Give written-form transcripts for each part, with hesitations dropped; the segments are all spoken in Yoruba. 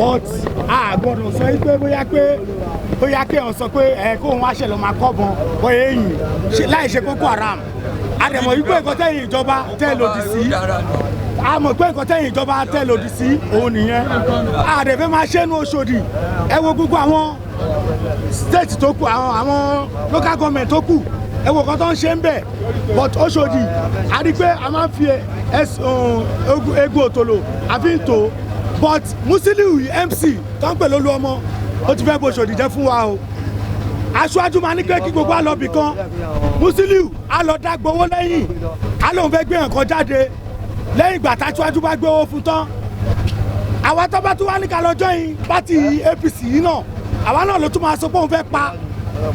but gbọ́dọ̀ sọ pé bóyá pé ó sọ pé kó wọ́n ṣe lọ máa kọ́bọn bóyá ẹ̀yìn láì ṣe Boko Haram àdẹ̀mọ̀ wípé nǹkan tẹ̀yìn ìjọba tẹ́ lòdì sí àmọ̀ pé nǹkan tẹ̀yìn ìjọba tẹ́ lòdì sí òun nìyẹn àdẹ̀fẹ́ máa ṣe nu Oṣòdì ẹ wo gbogbo àwọn state tó kù àwọn local government tó kù ẹ wo kan tó ń ṣe ń bẹ̀ but Oṣòdì a rí pé a máa ń fi egun òtòlò àfi ń tò but Musiliu MC tó ń pè lólú ọmọ ó ti fẹ́ bo Oṣòdì jẹ́ fún wa o aṣáájú máa ní pé kí gbogbo àlọ́bì kan Musiliu á lọ dá gbowó lẹ́yìn á lóun fẹ́ gbé nǹkan jáde lẹ́yìn ìgbà táṣáájú bá gbé owó fún tán àwa tó bá tún wá ní ká lọ́jọ́ yìí pátì APC yìí náà àwa náà ló tún máa sọ pé òun fẹ́ pa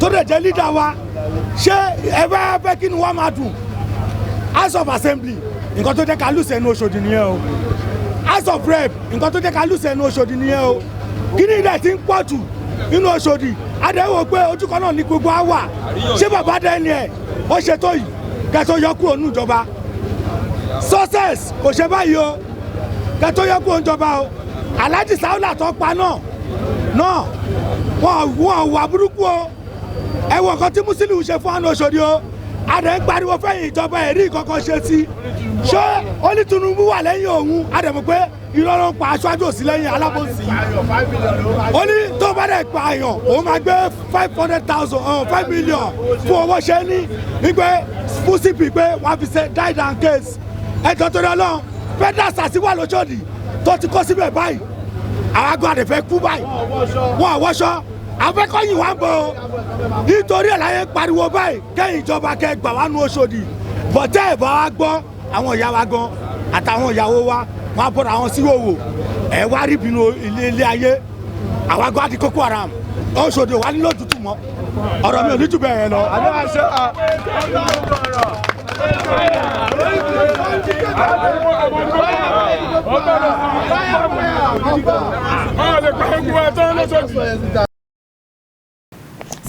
tó dẹ̀ jẹ́ lídà wa ṣé ẹ fẹ́ kí ni wọ́n máa dùn House of Assembly nǹkan tó jẹ́ ká lùsẹ̀ ní Oṣòdì nìyẹn o House of Rep nǹkan tó jẹ́ ká lùsẹ̀ ní Oṣòdì nìyẹn o kí ni ilẹ̀ ti ń pọ̀ jù nínú Oṣòdì adéwò pé ojú kan náà ní gbogbo á wà ṣé bàbá dẹ́ni ẹ̀ ó ṣe tó yìí kẹtó yọ kúrò nínú ìjọba success kò ṣe báyìí o kẹtó yọ kúrò níjọba o Alhaji Saula tó pa náà wọn wà burúkú o ẹ wo nǹkan tí Musiliu ṣe fún àwọn Oṣòdì o adé ń pariwo fẹ́yìn ìjọba ẹ̀rí kankan ṣe sí ṣé ó ní Tinubu wà lẹ́yìn òun adé mọ̀ pé irọ́ ló ń pa aṣáájú òsì lẹ́yìn alábòsí ó ní tó bá dẹ̀ pa àyàn òun máa gbé 5 million fún owó ṣe ní wípé fún CP pé wọ́n fi ṣe die down case ẹjọ́ tó rẹ lọ́n federal sàṣìwà lóṣòdì tó ti kọ́ síbẹ̀ báyìí àwọn agbó àdẹ̀fẹ́ kú báyìí wọ́n àwọ́ṣọ́ afẹ́kọ̀yìn wá ń bọ̀ nítorí ẹ̀ láyé pariwo báyìí kẹ́yìn ìjọba kẹ́ gbà wá nu Oṣòdì bọ̀tẹ́ ẹ̀ bá wá gbọ́ àwọn ìyá wa gan àtàwọn ìyàwó wa wọn á bọ̀rọ̀ àwọn sí òwò ẹ̀ wá rí ìbínú ilé ayé àwọn agbó àti Boko Haram Oṣòdì wà nílò tútù mọ́ ọ̀rọ̀ mi ò ní jù bẹ́ẹ̀ lọ.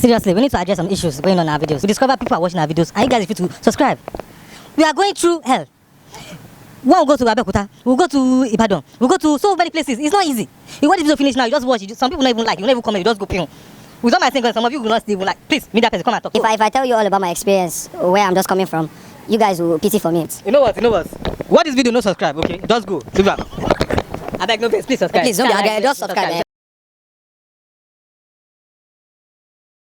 Seriously, we need to address some issues going on in our videos. We discover people are watching our videos, and you guys need to subscribe. We are going through hell. One will go to Abeokuta, we'll go to Ibadan, we'll go to so many places. It's not easy. You want the video finish now, you just watch it. Some people don't even like, you don't even comment, you just go ping. With all my things, some of you will not stay, will like, please, meet that person, come and talk. If I tell you all about my experience, where I'm just coming from, you guys will pity for me. You know what? What this video, no subscribe, okay? Just go. I beg no face, please subscribe. Please don't be just subscribe.